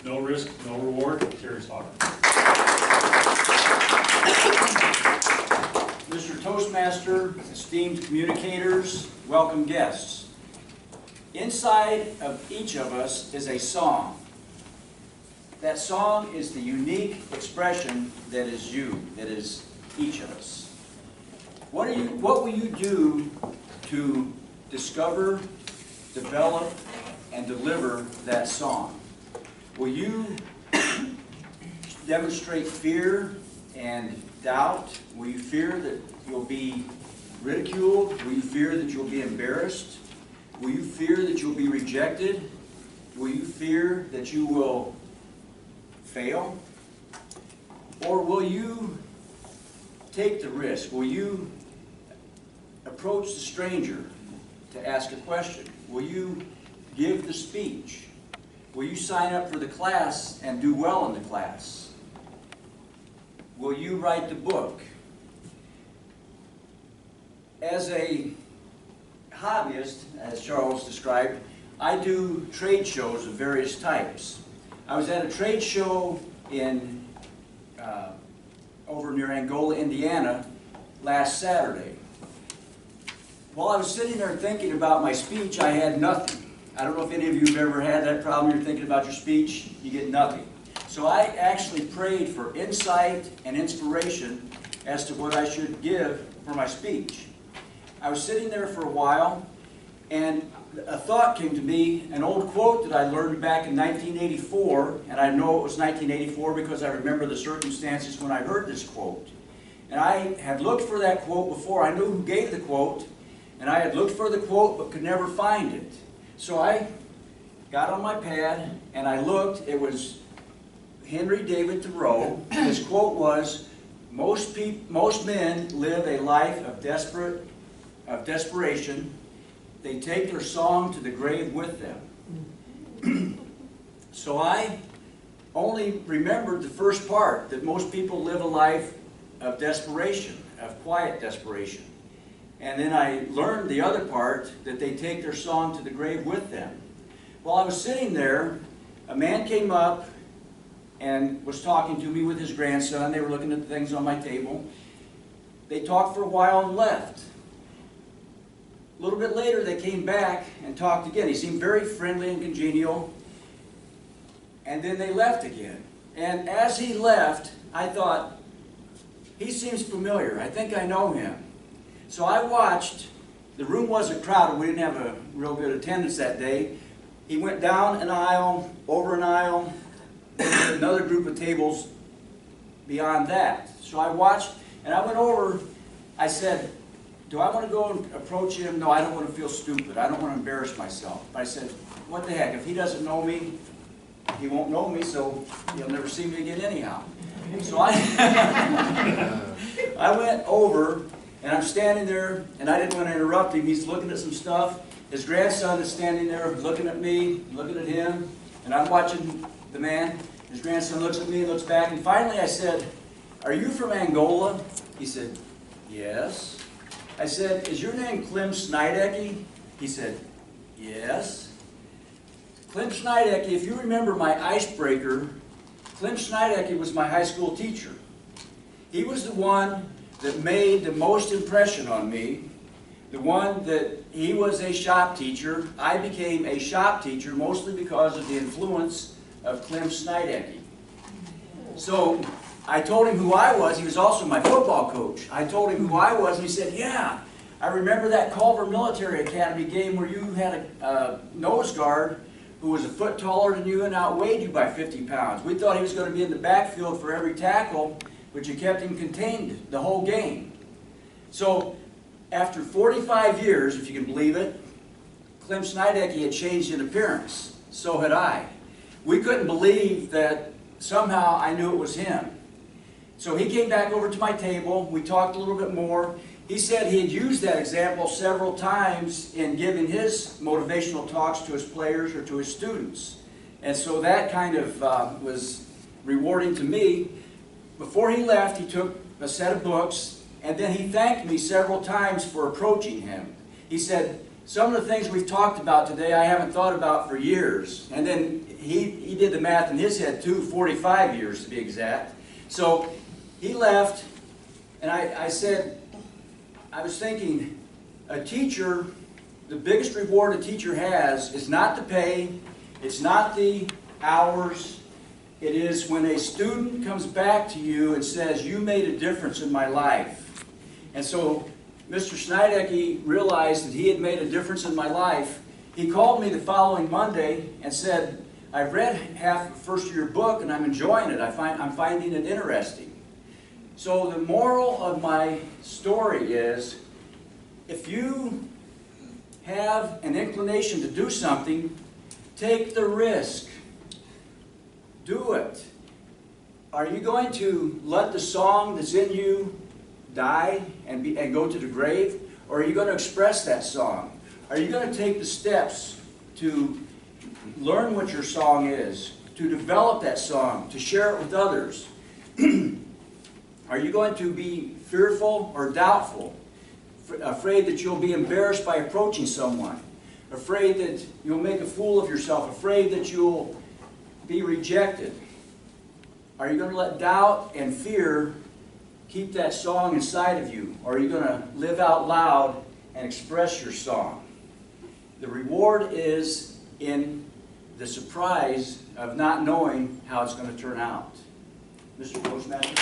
No risk, no reward. Terry Slauter. Mr. Toastmaster, esteemed communicators, welcome guests. Inside of each of us is a song. That song is the unique expression that is you, that is each of us. What will you do to discover, develop, and deliver that song? Will you demonstrate fear and doubt? Will you fear that you'll be ridiculed? Will you fear that you'll be embarrassed? Will you fear that you'll be rejected? Will you fear that you will fail? Or will you take the risk? Will you approach the stranger to ask a question? Will you give the speech? Will you sign up for the class and do well in the class? Will you write the book? As a hobbyist, as Charles described, I do trade shows of various types. I was at a trade show in over near Angola, Indiana, last Saturday. While I was sitting there thinking about my speech, I had nothing. I don't know if any of you have ever had that problem. You're thinking about your speech, you get nothing. So I actually prayed for insight and inspiration as to what I should give for my speech. I was sitting there for a while, and a thought came to me, an old quote that I learned back in 1984, and I know it was 1984 because I remember the circumstances when I heard this quote. And I had looked for that quote before. I knew who gave the quote, and I had looked for the quote but could never find it. So I got on my pad and I looked. It was Henry David Thoreau. His quote was, most men live a life of desperation. They take their song to the grave with them. So I only remembered the first part, that most people live a life of desperation, of quiet desperation. And then I learned the other part, that they take their song to the grave with them. While I was sitting there, a man came up and was talking to me with his grandson. They were looking at the things on my table. They talked for a while and left. A little bit later, they came back and talked again. He seemed very friendly and congenial. And then they left again. And as he left, I thought, he seems familiar. I think I know him. So I watched. The room wasn't crowded. We didn't have a real good attendance that day. He went down an aisle, over an aisle, another group of tables beyond that. So I watched, and I went over. I said, do I want to go and approach him? No, I don't want to feel stupid. I don't want to embarrass myself. But I said, what the heck? If he doesn't know me, he won't know me, so he'll never see me again anyhow. So I went over, and I'm standing there, and I didn't want to interrupt him. He's looking at some stuff. His grandson is standing there looking at me, looking at him, and I'm watching the man. His grandson looks at me and looks back, and finally I said, are you from Angola? He said, yes. I said, is your name Clem Snidecki? He said, yes. Clem Snidecki, if you remember my icebreaker, Clem Snidecki was my high school teacher. He was the one that made the most impression on me. The one that he was a shop teacher. I became a shop teacher mostly because of the influence of Clem Snidecki. So I told him who I was. He was also my football coach. I told him who I was, and he said, yeah, I remember that Culver Military Academy game where you had a nose guard who was a foot taller than you and outweighed you by 50 pounds. We thought he was going to be in the backfield for every tackle, but you kept him contained the whole game. So after 45 years, if you can believe it, Clem Snidecki had changed in appearance. So had I. We couldn't believe that somehow I knew it was him. So he came back over to my table. We talked a little bit more. He said he had used that example several times in giving his motivational talks to his players or to his students. And so that kind of was rewarding to me. Before he left, he took a set of books, and then he thanked me several times for approaching him. He said, some of the things we've talked about today I haven't thought about for years. And then he did the math in his head too, 45 years to be exact. So he left, and I said, I was thinking, a teacher, the biggest reward a teacher has is not the pay, it's not the hours, it is when a student comes back to you and says, you made a difference in my life. And so Mr. Schneidecke realized that he had made a difference in my life. He called me the following Monday and said, I've read half the first of your book and I'm enjoying it. I'm finding it interesting. So the moral of my story is, if you have an inclination to do something, take the risk. Do it. Are you going to let the song that's in you die and go to the grave? Or are you going to express that song? Are you going to take the steps to learn what your song is, to develop that song, to share it with others? Are you going to be fearful or doubtful? Afraid that you'll be embarrassed by approaching someone? Afraid that you'll make a fool of yourself? Afraid that you'll be rejected? Are you going to let doubt and fear keep that song inside of you? Or are you going to live out loud and express your song? The reward is in the surprise of not knowing how it's going to turn out. Mr. Toastmaster.